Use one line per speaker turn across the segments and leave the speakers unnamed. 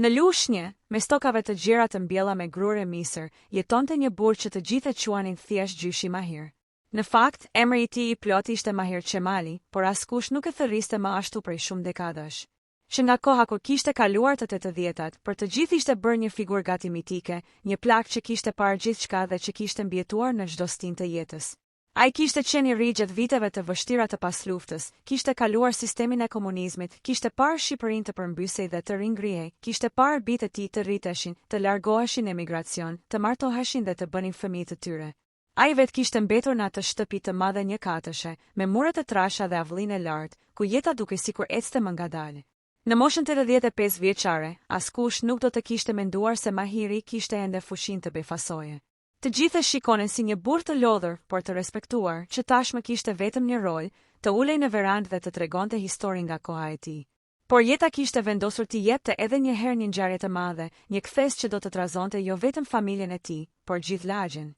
Në lushnje, me stokave të gjera të mbjella me grure misër, jetonte një burr që të gjithë e quanin thjesht gjyshi Mahir. Në fakt, emri i tij i plot ishte Mahir Qemali, por askush nuk e thërriste më ashtu prej shumë dekadash. Që nga koha kur kishte kaluar të 80-tat, për të gjithë ishte bërë një figurë gati mitike, një plak që kishte parë gjithçka dhe që kishte mbjetuar në çdo stin të jetës. Ai kishte qenë i ri gjatë viteve të vështira të pasluftës, kishte kaluar sistemin e komunizmit, kishte parë Shqipërinë të përmbysej dhe të ringrihej, kishte parë bijtë e tij të rriteshin, të largoheshin në emigracion, të martoheshin dhe të bënin fëmijë të tyre. Ai vetë kishte mbetur në atë shtëpi të madhe një katëshe, me mure të trasha dhe avllinë e lartë, ku jeta dukej sikur ecte më ngadalë. Në moshën 85 vjeçare, askush nuk do të kishte menduar se Mahiri kishte ende fushinë të befasoje. Të gjithë e shikonin si një burr të lodhur, por të respektuar, që tashmë kishte vetëm një rol, të ulej në verandë dhe të tregonte histori nga koha e tij. Por jeta kishte vendosur t'i jepte edhe një herë një ngjarje të madhe, një kthes që do të trazonte jo vetëm familjen e tij, por gjithë lagjen.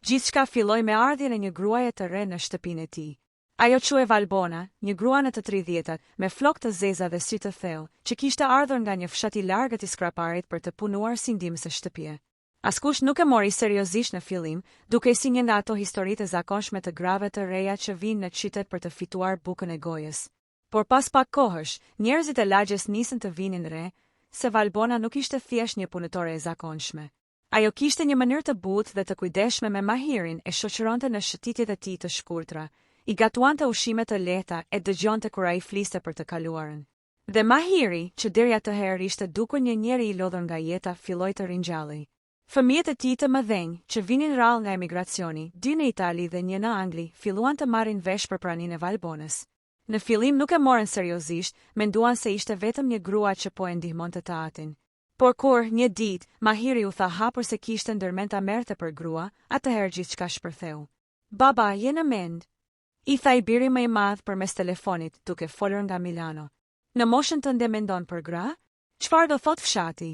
Gjithçka filloi me ardhjen e një gruaje të re në shtëpinë e tij. Ajo quhej Valbona, një grua në të 30-tat, me flokë të zeza dhe sy të thellë, që kishte ardhur nga një fshat i largët i skraparit për të punuar si ndihmëse shtëpie. Askush nuk e mori seriozisht në fillim, duke si një nga ato historitë e zakonshme të grave të reja që vinë në qytet për të fituar bukën e gojës. Por pas pak kohësh, njerëzit e lagjes nisën të vinin re, se Valbona nuk ishte thjesht një punëtore e zakonshme. Ajo kishte një mënyrë të butë dhe të kujdesshme me Mahirin e shoqëronte në shëtitjet e tij të shkurtra, i gatuante ushqime të lehta e dëgjonte kur ai fliste për të kaluarën. Dhe Mahiri, që deri atëherë ishte dukur një njeri i lodhur nga jeta, filloi të ringjallej. Fëmijët e tij të mëdhenj, që vinin rrallë nga emigracioni, 2 në Itali dhe 1 në Angli, filluan të marrin vesh për praninë e Valbonës. Në fillim nuk e morën seriozisht, menduan se ishte vetëm një grua që po e ndihmonte të atin. Por kur, një ditë, Mahiri u tha hapur se kishte ndërmend ta merrte për grua, atëherë gjithçka shpërtheu. Baba, je në mend? I tha i biri më i madh përmes telefonit, duke folur nga Milano. Në moshën tënde mendon për gra? Çfarë do thot fshati?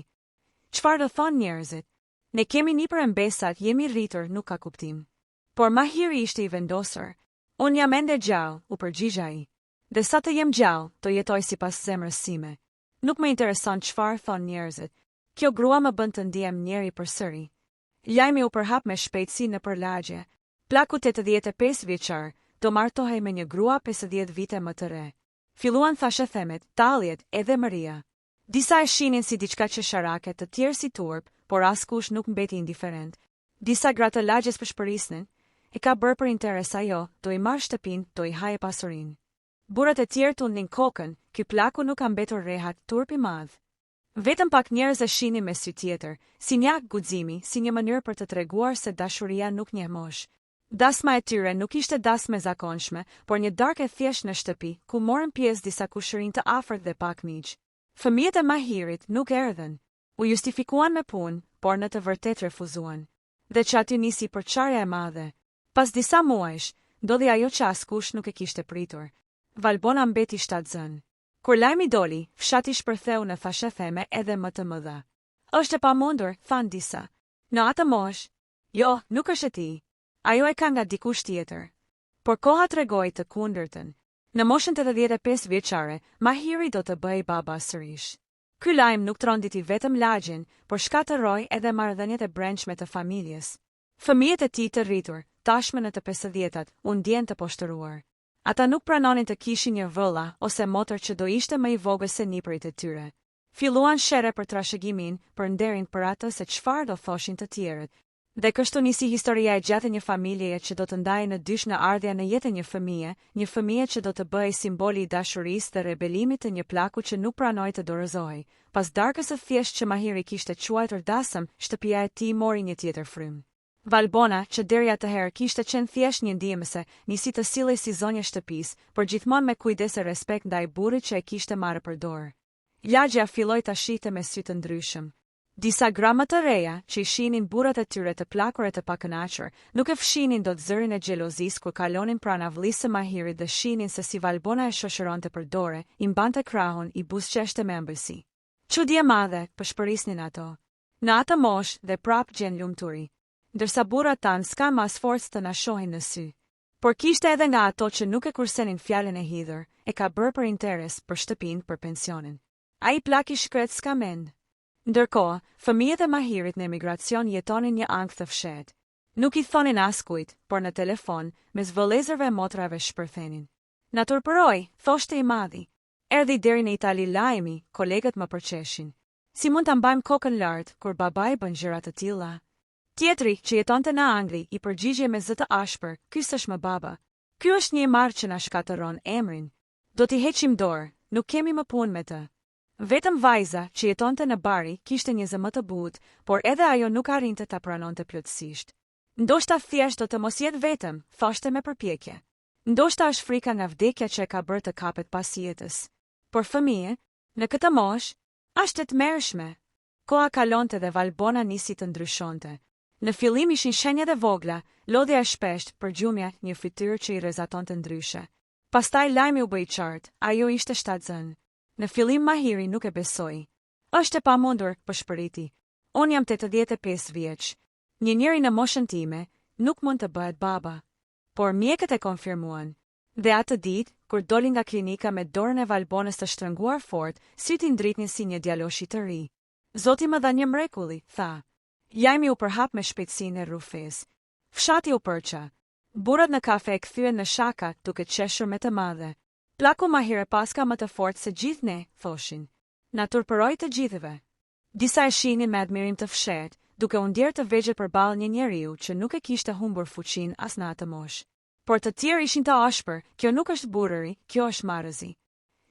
Çfarë do thonë njerëzit? Ne kemi një për mbesat, jemi rritur, nuk ka kuptim. Por Mahiri ishte i vendosur. Unë jam ende gjallë, u përgjigja ai. Dhe sa të jem gjallë, të jetoj sipas zemrës sime. Nuk më intereson çfarë thonë njerëzit. Kjo grua më bën të ndihem njeri përsëri. Lajmi u përhap me shpejtësi në përlagje. Plaku 85 vjeçar do martohej me një grua 50 vite më të re. Filluan thashë themet, talljet, edhe Maria. Disa e shinin si diçka qesharake, të tjerë si turp, por askush nuk mbeti indiferent. Disa gratë lagjes përshpërisnin, e ka bërë për interes ajo, do i marrë shtëpinë, do i haje pasurinë. Burrat e tjerë tundnin kokën, ky plaku nuk ka mbetur rehat, turp i madh. Vetëm pak njerëz e shinin me sy tjetër, si një akt guximi, si një mënyrë për të treguar se dashuria nuk njeh moshë. Dasma e tyre nuk ishte dasme zakonshme, por një darkë e thjesht në shtëpi, ku morën pjesë disa kushërinj të afërt dhe pak miq. Fëmijët e Mahirit nuk erdhën. U justifikuan me punë, por në të vërtetë refuzuan. Dhe që aty nisi përçarja e madhe. Pas disa muajsh, ndodhi ajo që askush nuk e kishte pritur. Valbona mbeti shtatzën. Kur lajmi doli, fshati shpërtheu në thashetheme edhe më të mëdha. Është e pamundur, than disa. Në atë moshë, jo, nuk është e tij. Ajo e ka nga dikush tjetër. Por koha tregoi të kundërtën. Në moshën 85 vjeçare, Mahiri do të bëhej baba sërish. Ky lajm nuk tronditi vetëm lagjen, por shkatërroi edhe marrëdhëniet e brendshme të familjes. Fëmijët e tij të rritur, tashmë në të 50-tat, u ndjen të poshtëruar. Ata nuk pranonin të kishin një vëlla ose motër që do ishte më i vogël se nipërit e tyre. Filluan shere për trashëgimin, për nderin për atë se çfarë do thoshin të tjerët. Dhe kështu nisi historia e gjatë e një familjeje që do të ndajë në dysh në ardhja në jetë një fëmije që do të bëhej simboli i dashurisë dhe rebelimit të një plaku që nuk pranoi të dorëzohej. Pas darkës së thjeshtë që Mahiri kishte quajtur dasëm, shtëpia e tij mori një tjetër frym. Valbona, që deri atëherë kishte qenë thjesht një ndihmëse, nisi të sillej si zonjë shtëpisë, por gjithmonë me kujdes e respekt ndaj burrit që e kishte marrë për dorë. Lagja filloi ta shihte me sy të ndryshëm. Disa gra më të reja, që i shihnin burrat e tyre të plakur e të pakënaqur, nuk e fshinin dot zërin e xhelozisë kur kalonin pranë avllisë së Mahirit dhe shihnin se si Valbona e shoqëronte për dorë, i mbante krahun, i buzëqeshte me ëmbëlsi. Çudi e madhe, përshpërisnin ato. Në atë moshë dhe prap gjen lumturi. Ndërsa burrat tanë s'kan mas forcë të na shohin në sy. Por kishte edhe nga ato që nuk e kursenin fjalën e hidhur, e ka bërë për interes, për shtëpinë, për pensionin. Ai plak i shkret s'ka mend. Ndërkohë, fëmijët e Mahirit në emigracion jetonin një ankth të fshehtë. Nuk I thonin askujt, por në telefon, mes vëllezërve e motrave shpërthenin. Na turpëroi, thoshte I madhi. Erdhi deri në Itali lajmi, kolegët më përqeshin. Si mund ta mbajmë kokën lart kur babai bën gjëra të tilla? Tjetri, që jetonte në Angli, I përgjigje me zë të ashpër, "Ky s'është më baba. Ky është një I marrë që na shkatëron emrin. Do t'i heqim dorë, nuk kemi më punë me të." Vetëm vajza, që jetonte në Bari, kishte një zë më të butë, por edhe ajo nuk arrinte ta pranonte plotësisht. Ndoshta thjesht do të mos jetë vetëm, thoshte me përpjekje. Ndoshta është frika nga vdekja që e ka bërë të kapet pas jetës. Por fëmijë, në këtë moshë, është e tmerrshme. Koha kalonte dhe Valbona nisi të ndryshonte. Në fillim ishin shenjat e vogla, lodhja e shpeshtë, përgjumja, një fytyrë që I rrezatonte ndryshe. Pastaj lajmi u bë I qartë, ajo ishte shtatzën. Në fillim Mahiri nuk e besoi. "Është e pamundur," shpëriti. "Unë jam 85 vjeç. Një njeri në moshën time nuk mund të bëhet baba." Por mjekët e konfirmuan. Dhe atë ditë, kur doli nga klinika me dorën e Valbonës të shtrënguar fort, syt I ndritnin si një djaloshi të ri. "Zoti më dha një mrekulli," tha. Lajmi u përhap me shpejtësinë e rrufes. Fshati u përça. Burrat në kafe e kthyen në shaka, duke qeshur me të madhe. "Plaku Mahir e paska më të fortë se gjithë ne," thoshin. "Na turpëroi të gjithëve." Disa e shihnin me admirim të fshehtë, duke u ndjerë të vegjël përballë një njeriu që nuk e kishte humbur fuqinë as në atë moshë. Por të tjerë ishin të ashpër, "Kjo nuk është burrëri, kjo është marrëzi.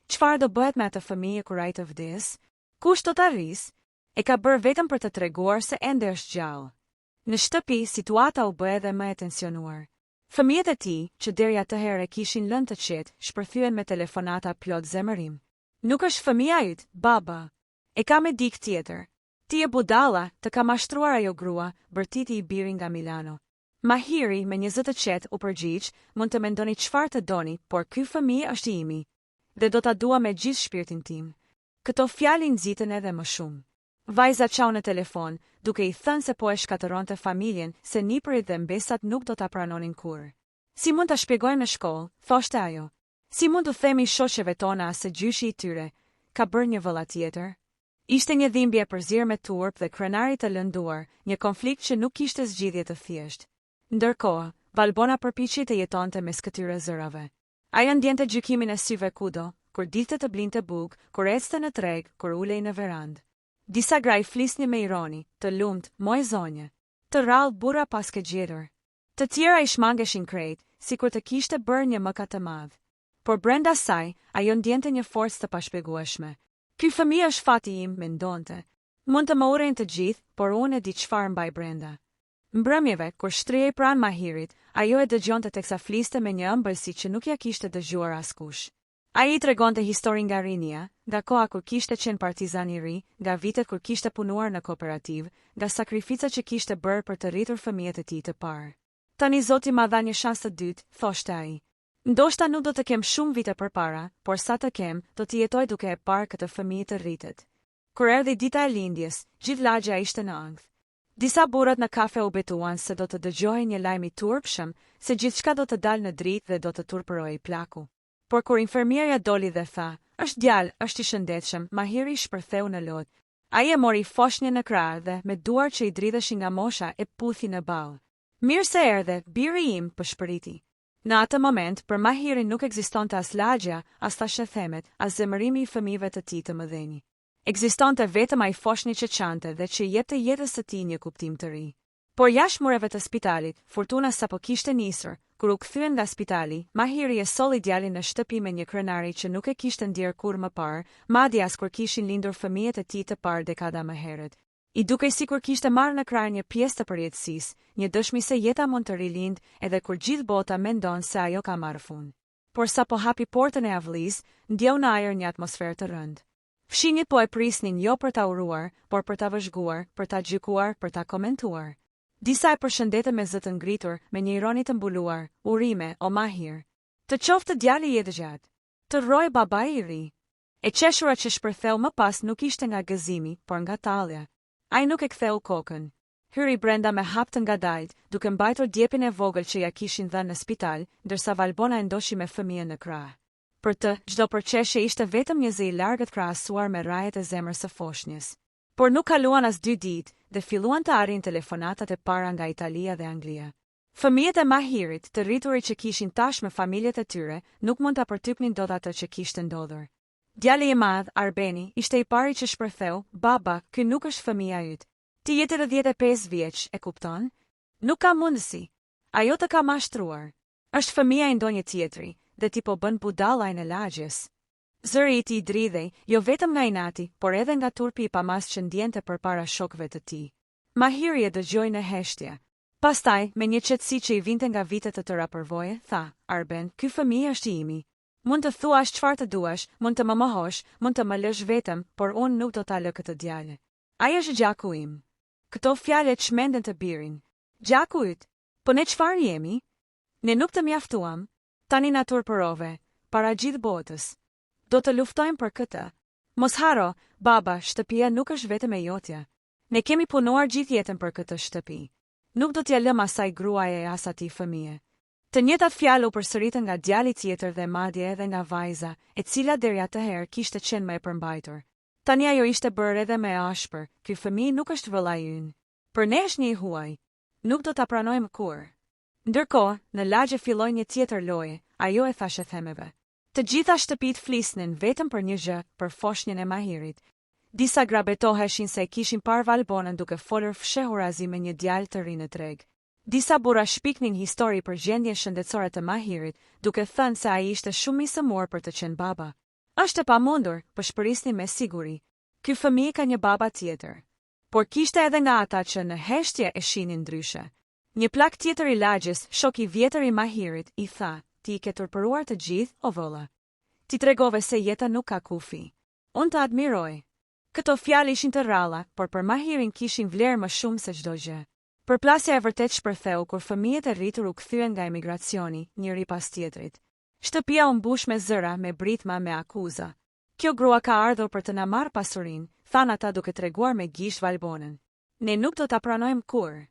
Çfarë do bëhet me atë fëmijë kur ai të vdes? Kush do ta rrisë? E ka bërë vetëm për të treguar se ende është gjallë." Në shtëpi, situata u bë edhe më e tensionuar. Fëmijët e tij, që deri atëherë kishin lënë të qetë, shpërthyen me telefonata plot zemërim. "Nuk është fëmia yt, baba. E ka me dik tjetër. Ti e budalla, të ka mashtruar ajo grua," bërtiti I biri nga Milano. Mahiri, me një zë të qetë, u përgjigj, "Mund të mendoni çfarë të doni, por ky fëmijë është I imi. Dhe do ta dua me gjithë shpirtin tim." Këto fjalë nxitën edhe më shumë. Vajza qau në telefon, duke I thënë se po e shkatëronte familjen, se nipërit dhe mbesat nuk do ta pranonin kurrë. "Si mund ta shpjegojmë në shkollë," thoshte ajo. "Si mund të themi shoqeve tona se gjyshi I tyre ka bërë një vëlla tjetër?" Ishte një dhimbje e përzirë me turp dhe krenari të lënduar, një konflikt që nuk kishte zgjidhje të thjeshtë. Ndërkohë, Valbona përpiqej të jetonte mes këtyre zërave. Ajo ndjente gjykimin e syve kudo, kur dilte të blinte bukë, kur ecte në treg, kur ulej në verandë. Disa gra I flisnin me ironi, të lumt, "Moj zonjë, të rrallë burra pas ke gjetur." Të tjera I shmangeshin krejt, sikur të kishte bërë një mëkat të madh. Por brenda saj, ajo ndjente një forcë të pashpjegueshme. "Ky fëmijë është fati im," mendonte. "Mund të më urrejnë të gjithë, por unë e di çfarë mbaj brenda." Mbrëmjeve, kur shtrihej pranë Mahirit, ajo e dëgjonte teksa fliste me një ëmbëlsi që nuk ja kishte dëgjuar askush. Ai I tregonte histori nga rinia, nga koha kur kishte qenë partizan I ri, nga vitet kur kishte punuar në kooperativë, nga sakrificat që kishte bërë për të rritur fëmijët e tij të parë. "Tani Zoti ma dha një shans të dytë," thoshte ai. "Ndoshta nuk do të kem shumë vite përpara, por sa të kem, do të jetoj duke e parë këtë fëmijë të rritet." Kur erdhi dita e lindjes, gjithë lagja ishte në ankth. Disa burrat në kafe u betuan se do të dëgjohej një lajm I turpshëm, se gjithçka do të dalë në dritë dhe do të turpërojë plaku. Por kur infermierja doli dhe tha, "Është djalë, është I shëndetshëm," Mahiri shpërtheu në lot. Ai e mori foshnjën në krah dhe, me duar që I dridheshin nga mosha, e puthi në ballë. "Mirë se erdhe, biri im," shpëriti. Në atë moment, për Mahirin nuk ekzistonte as lagja, as tashethemet, as zemërimi I fëmijëve të tij të mëdhenj. Ekzistonte vetëm ai foshnjë që çante dhe që jepte jetës së tij një kuptim të ri. Por jashtë mureve të spitalit, fortuna sapo kishte nisur. Kur u kthyen nga spitali, Mahiri e solli djalin në shtëpi me një krenari që nuk e kishte ndier kurrë më parë, madje as kur kishin lindur fëmijët e tij të parë dekada më herët. I dukej sikur kishte marrë në krah një pjesë të përjetësisë, një dëshmi se jeta mund të rilind edhe kur gjithë bota mendon se ajo ka marrë fund. Por sapo hapi portën e avllisë, ndjeu në ajër një atmosferë të rëndë. Fshinjit po e prisnin jo për ta uruar, por për ta vëzhguar, për ta gjykuar, për ta komentuar. Disa e përshëndetën me zë të ngritur, me një ironi të mbuluar, "Urime, o Mahir. Të qoftë djali jetë gjatë. Të rrojë babai I ri." E qeshura që shpërtheu më pas nuk ishte nga gëzimi, por nga tallja. Ai nuk e ktheu kokën. Hyri brenda me hap të ngadalt, duke mbajtur djepin e vogël që ja kishin dhënë në spital, ndërsa Valbona e ndoshi me fëmijën në krah. Për të, çdo përqeshje ishte vetëm një zë I largët krahasuar me rajet e zemrës së foshnjës. Por nuk kaluan as 2 ditë dhe filluan të arrin telefonatat e para nga Italia dhe Anglia. Fëmijët e Mahirit, të rriturit që kishin tash me familjet e tyre, nuk mund ta përtypnin dot atë që kishte ndodhur. Djali i madh, Arbeni, ishte i pari që shpërtheu, "Baba, ky nuk është fëmia yt. Ti je 35 vjeç, e kupton? Nuk ka mundësi. Ajo të ka mashtruar. Është fëmia e ndonjë tjetri, dhe ti po bën budallajn e lagjes." Zëri i tij dridhej, jo vetëm nga inati, por edhe nga turpi i pamas që ndjente përpara shokëve të tij. Mahiri e dëgjoi në heshtje. Pastaj, me një qetësi që i vinte nga vitet të tëra përvoje, tha, "Arben, ky fëmijë është imi. Mund të thuash çfarë të duash, mund të më mohosh, mund të më lësh vetëm, por unë nuk do ta lë këtë djalë. Ai është gjaku im." Këto fjalë çmenden të birin. "Gjaku yt? Po ne çfarë jemi? Ne nuk të mjaftuam. Tani na turpërove, para gjithë botës. Do të luftojmë për këtë. Mos haro, baba, shtëpia nuk është vetëm e jotja. Ne kemi punuar gjithë jetën për këtë shtëpi. Nuk do t'ja lëm asaj gruaje e as atij fëmije." Të njëjtat fjalë u përsëritën nga djali tjetër dhe madje edhe nga vajza, e cila deri atëherë kishte qenë më e përmbajtur. Tani ajo ishte bërë edhe më e ashpër. "Ky fëmijë nuk është vëllai ynë. Për ne është një i huaj. Nuk do ta pranojmë kur." Ndërkohë, në lagje filloi një tjetër lojë, ajo e thashë themeve. Të gjitha shtëpitë flisnin vetëm për një gjë, për foshnjën e Mahirit. Disa grabetoheshin se e kishin parë Valbonën duke folur fshehurazi me një djalë të ri në treg. Disa burra shpiknin histori për gjendjen shëndetësore të Mahirit, duke thënë se ai ishte shumë i sëmur për të qenë baba. "Është e pamundur," po shpërisnin me siguri. "Ky fëmijë ka një baba tjetër." Por kishte edhe nga ata që në heshtje e shihnin ndryshe. Një plak tjetër i lagjes, shok i vjetër i Mahirit, i tha, "Ti i ke turpëruar të gjithë, o vëlla. Ti tregove se jeta nuk ka kufi. Unë të admiroj." Këto fjalë ishin të rralla, por për Mahirin kishin vlerë më shumë se çdo gjë. Përplasja e vërtet shpërtheu kur fëmijët e rritur u kthyen nga emigracioni, njëri pas tjetrit. Shtëpia u mbush me zëra, me britma, me akuza. "Kjo grua ka ardhur për të na marrë pasurinë," than ata duke treguar me gisht Valbonën. "Ne nuk do ta pranojmë kur."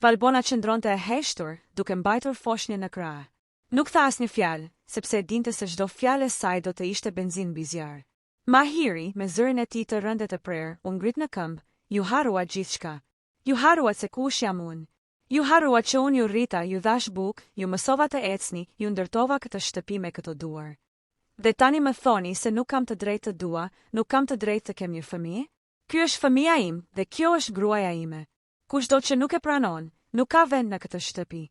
Valbona qëndronte e heshtur, duke mbajtur foshnjën në krah. Nuk tha asnjë fjalë, sepse e dinte se çdo fjalë e saj do të ishte benzinë mbi zjarr. Mahiri, me zërin e tij të rëndet të prerë, u ngrit në këmbë. "Ju harua gjithçka. Ju harua se kush jam unë. Ju harua që unë ju rrita, ju dhash bukë, ju mësova të ecni, ju ndërtova këtë shtëpi me këto duar. Dhe tani më thoni se nuk kam të drejtë të dua, nuk kam të drejtë të kem një fëmijë? Ky është fëmia im dhe kjo është gruaja ime. Kushdo që nuk e pranon, nuk ka vend në këtë shtëpi."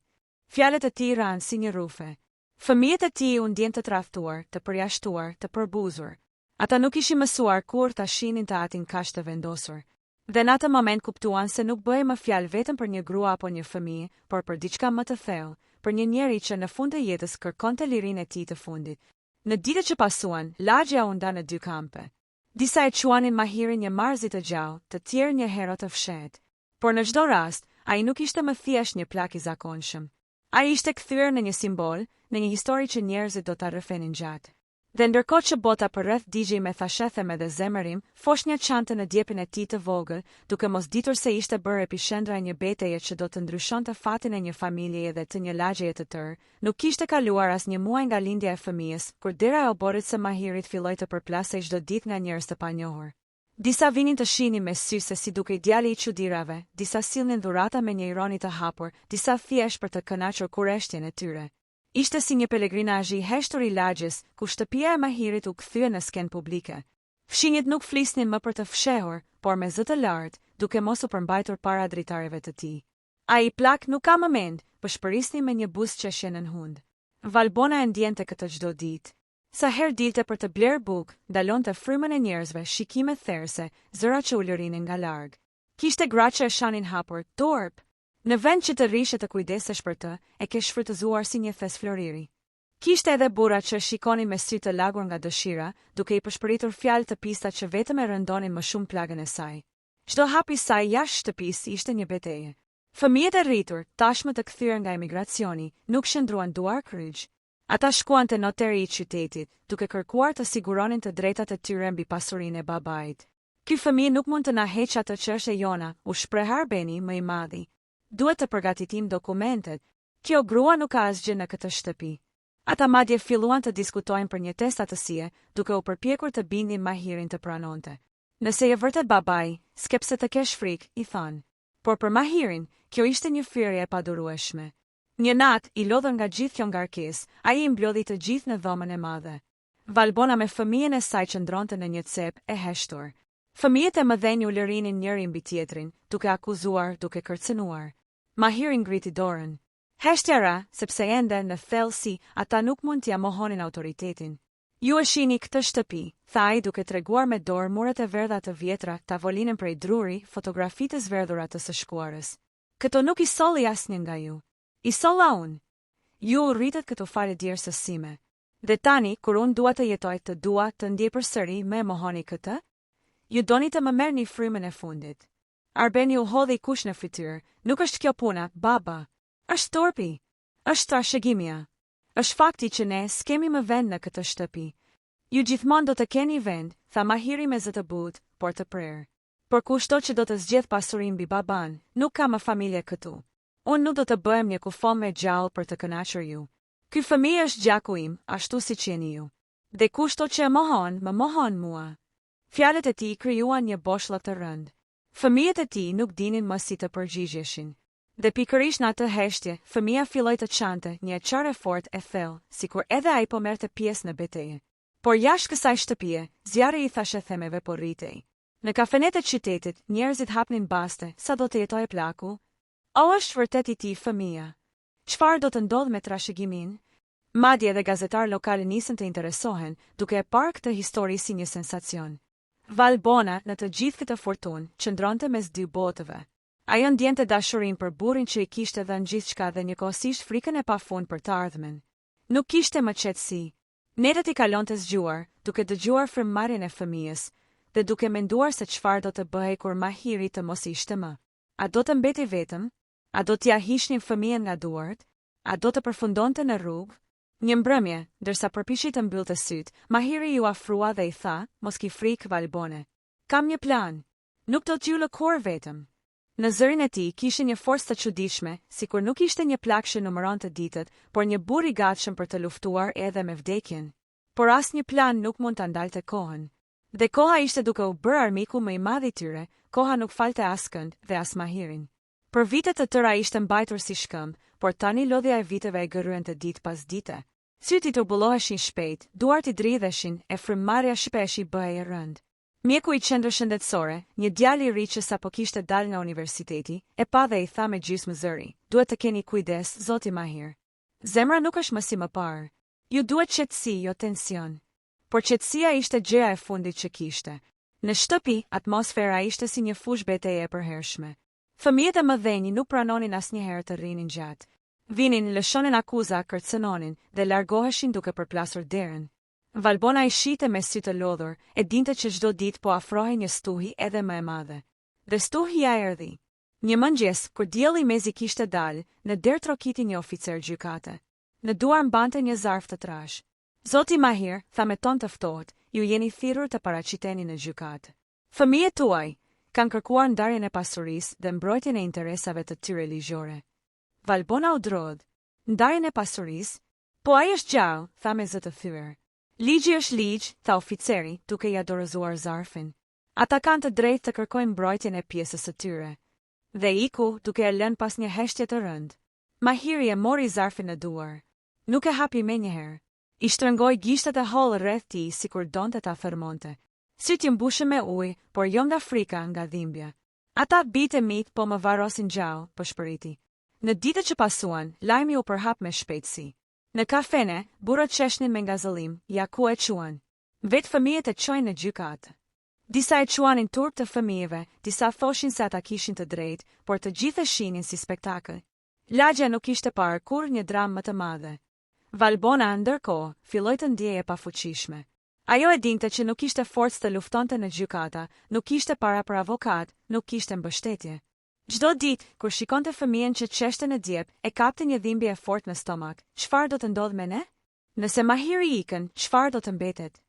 Fjalët e tij ranë si një rufe. Fëmijët e tij u ndjen të tradhtuar, të përjashtuar, të përbuzur. Ata nuk ishin mësuar kur ta shihnin të atin kaq të vendosur. Dhe në atë moment kuptuan se nuk bëhej më fjalë vetëm për një grua apo një fëmijë, por për diçka më të thellë, për një njeri që në fund të jetës kërkonte lirinë e tij të fundit. Në ditët që pasuan, lagja u nda në 2 kampe. Disa e quanin Mahirin një marzi të gjallë, të tjerë një hero të fshehtë. Por në çdo rast, ai nuk ishte më thjesht një plak i zakonshëm. Ai ishte kthyer në një simbol, në një histori që njerëzit do ta rrëfenin gjatë. Dhe ndërkohë që bota përreth digjej me thashetheme dhe zemërim, foshnja çante në djepin e tij të vogël, duke mos ditur se ishte bërë epicendra e një betejë që do të ndryshonte fatin e një familjeje dhe të një lagjeje të tërë. Nuk kishte kaluar as një muaj nga lindja e fëmijës, kur dera e oborrit së Mahirit filloi të përplasej çdo ditë nga njerëz të panjohur. Disa vinin të shihnin me sy se si dukej djali i çudirave, disa sillnin dhurata me një ironi të hapur, disa thjesht për të kënaqur kurreshtjen e tyre. Ishte si një pelegrinazh i heshtur i lagjes, ku shtëpia e Mahirit u kthye në skenë publike. Fshinjët nuk flisnin më për të fshehur, por me zë të lartë, duke mos u përmbajtur para dritarëve të tij. Ai plak nuk ka më mend, po shpërisni me një buzëqeshje në hund. Valbona e ndjente këtë çdo ditë. Sa herë dilte për të blerë bukë, dalonte frymën e njerëzve, shikime therrse, zëra që u lërinin nga larg. Kishte gra që e shanin hapur, dorp. Në vend që të rishe të kujdesesh për të, e ke shfrytëzuar si një thes floriri. Kishte edhe burra që shikonin me sy të lagur nga dëshira, duke i përshpëritur fjalë të pista që vetëm e rëndonin më shumë plagën e saj. Çdo hap i saj jashtë shtëpisë ishte një betejë. Fëmijët e rritur, tashmë të kthyer nga emigracioni, nuk shndruan duar kryq. Ata shkuan te noteri i qytetit, duke kërkuar të siguronin të drejtat e tyre mbi pasurinë e babait. Ky fëmijë nuk mund të na heqë atë që është e jona, u shpreh Arbeni më i madhi. Duhet të përgatitim dokumentet. Kjo grua nuk ka asgjë në këtë shtëpi. Ata madje filluan të diskutojnë për një test atësie, duke u përpjekur të bindin Mahirin të pranonte. Nëse je vërtet babai, s'ke pse të kesh frikë, i than. Por për Mahirin, kjo ishte një thirrje e padurueshme. Një natë, i lodhur nga gjithë kjo ngarkesë, ai i mblodhi të gjithë në dhomën e madhe. Valbona me fëmijën e saj qëndronte në një cep e heshtur. Fëmijët e mëdhenj u lërinin njëri mbi tjetrin, duke akuzuar, duke kërcënuar. Mahiri ngriti dorën. Heshtja ra, sepse ende në thellësi ata nuk mund t'ia mohonin autoritetin. Ju e shihni këtë shtëpi, tha ai duke treguar me dorë muret e verdha të vjetra, tavolinën prej druri, fotografitë e zverdhura të së shkuarës. Këto nuk i solli asnjë nga ju. I solla unë. Ju u rritët këtu fare djersësime. Dhe tani, kur unë dua të jetoj, të dua të ndjej përsëri, me mohoni këtë? Ju doni të më merrni frymën e fundit. Arbeni u hodhi kush në fytyrë. Nuk është kjo puna, baba. Është torpi. Është trashëgimia. Është fakti që ne s'kemi më vend në këtë shtëpi. Ju gjithmonë do të keni vend, tha Mahiri me zë të butë, por të prerë. Por kushto që do të zgjedh pasurinë mbi baban, nuk ka më familje këtu. Unë nuk do të bëhem një kufon me gjallë për të kënaqur ju. Ky fëmijë është gjaku im, ashtu siç jeni ju. Dhe kushto që e mohon, më mohon mua. Fjalët e tij krijuan një boshllëk të rëndë. Fëmijët e tij nuk dinin më si të përgjigjeshin. Dhe pikërisht në atë heshtje, fëmia filloi të çante një çare fort e thellë, sikur edhe ai po merrte pjesë në betejë. Por jashtë kësaj shtëpie, zjarri i thashë themeve po rritej. Në kafenet e qytetit, njerëzit hapnin baste, sa do të jetojë plaku? O është vërtet i tij fëmia? Çfarë do të ndodhë me trashëgimin? Madje edhe gazetar lokal nisën të interesohen, duke e parë këtë histori si një sensacion. Valbona, në të gjithë këtë fortunë, qëndronte mes dy botëve. Ajo ndjente dashurinë për burrin që i kishte dhënë gjithçka dhe njëkohësisht frikën e pafund për të ardhmen. Nuk kishte më qetësi. Netët i kalonte zgjuar, duke dëgjuar frymëmarrjen e fëmijës, dhe duke menduar se çfarë do të bëhej kur Mahiri të mos ishte më. A do të mbeti vetëm? A do t'ia hiqnin fëmijën nga duart? A do të përfundonte në rrugë? Një mbrëmje, ndërsa përpiqej të mbyllte syt, Mahiri ju afrua dhe i tha, mos ki frikë Valbone. Kam një plan. Nuk do t'ju lëkur vetëm. Në zërin e tij kishte një forcë të çuditshme, sikur nuk ishte një plakë që numëronte ditët, por një burr i gatshëm për të luftuar edhe me vdekjen. Por asnjë plan nuk mund ta ndalte kohën. Dhe koha ishte duke u bërë armiku më i madh i tyre, koha nuk falte askënd dhe as Mahirin. Për vite të tëra ishte mbajtur si shkëmb, por tani lodhja e viteve e gërryen të ditë pas dite. Syt i turbulloheshin shpejt, duart i dridheshin, e frymëmarrja shpesh i bëhej e rëndë. Mjeku i qendrës shëndetësore, një djalë i ri që sapo kishte dalë nga universiteti, e pa dhe i tha me gjysmë zëri, duhet të keni kujdes, zoti Mahir. Zemra nuk është më si më parë. Ju duhet qetësi, jo tension. Por qetësia ishte gjëja e fundit që kishte. Në shtëpi, atmosfera ishte si një fushë betejë e përhershme. Fëmijët e mëdhenj nuk pranonin asnjëherë të rrinin gjatë. Vinin, lëshonin akuza, kërcënonin dhe largoheshin duke përplasur derën. Valbona i shite me sy të lodhur, e dinte që çdo ditë po afrohej një stuhi edhe më e madhe. Dhe stuhia erdhi. Një mëngjes, kur dielli mezi kishte dalë, në derë trokiti një oficer gjykate. Në duar mbante një zarf të trash. Zoti Mahir, tha me ton të ftohtë, ju jeni thirrur të paraqiteni në gjykatë. Fëmijët tuaj kanë kërkuar ndarjen e pasurisë dhe mbrojtjen e interesave të tyre ligjore. Valbona u drodh. Ndarjen e pasurisë? Po ai është gjallë, tha me zë të thyer. Ligji është ligj, tha oficeri, duke ja dorëzuar zarfin. Ata kanë të drejtë të kërkojnë mbrojtjen e pjesës së tyre. Dhe iku, duke e lënë pas një heshtje të rëndë. Mahiri e mori zarfin në duar. Nuk e hapi menjëherë. I shtrëngoi gishtat e hollë rreth tij sikur donte ta fermonte. Syt i mbushën me ujë, por jo nga frika, nga dhimbja. Ata bitë mit po më varrosin gjallë, po shpëriti. Në ditët që pasuan, lajmi u përhap me shpejtësi. Në kafene, burrat qeshnin me ngazëllim, ja ku e quan. Vetë fëmijët e çojnë në gjykatë. Disa e quanin turp të fëmijëve, disa thoshin se ata kishin të drejtë, por të gjithë e shihnin si spektakël. Lagja nuk ishte parë kur një dramë më të madhe. Valbona ndërkohë filloi të ndjejë e pafuqishme. Ajo e dinte që nuk kishte forcë të luftonte në gjykata, nuk kishte para për avokat, nuk kishte mbështetje. Çdo ditë, kur shikonte fëmijën që qeshte në djep, e kapte një dhimbje e fortë në stomak. Çfarë do të ndodhë me ne? Nëse Mahiri ikën, çfarë do të mbetet?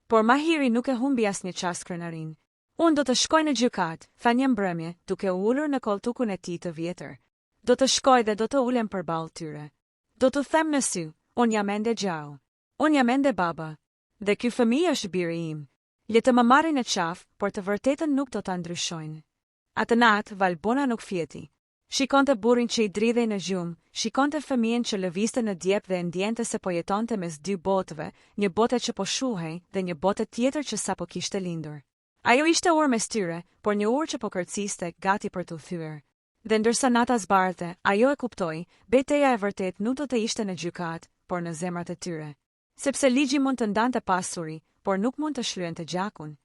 Por Mahiri nuk e humbi asnjë çast krenarin. Unë do të shkoj në gjykat, tha një mbrëmje, duke u ulur në koltukun e tij të vjetër. Do të shkoj dhe do të ulem përballë tyre. Do t'u them në sy, unë jam ende gjallë. Unë jam ende baba. Dhe ky fëmijë është biri im. Le të më marrin në qafë, por të vërtetën nuk do ta ndryshojnë. Atë natë, Valbona nuk fjeti. Shikonte burrin që i dridhej në gjumë, shikonte fëmijën që lëvizte në djep dhe ndjente se po jetonte mes dy botëve, një bote që po shuhej dhe një bote tjetër që sapo kishte lindur. Ajo ishte urë mes tyre, por një urë që po kërciste, gati për t'u thyer. Dhe ndërsa nata zbarte, ajo e kuptoi, betejë e vërtet nuk do të ishte në gjykat, por në zemrat e tyre. Sepse ligji mund të ndante pasuri, por nuk mund të shlyente gjakun.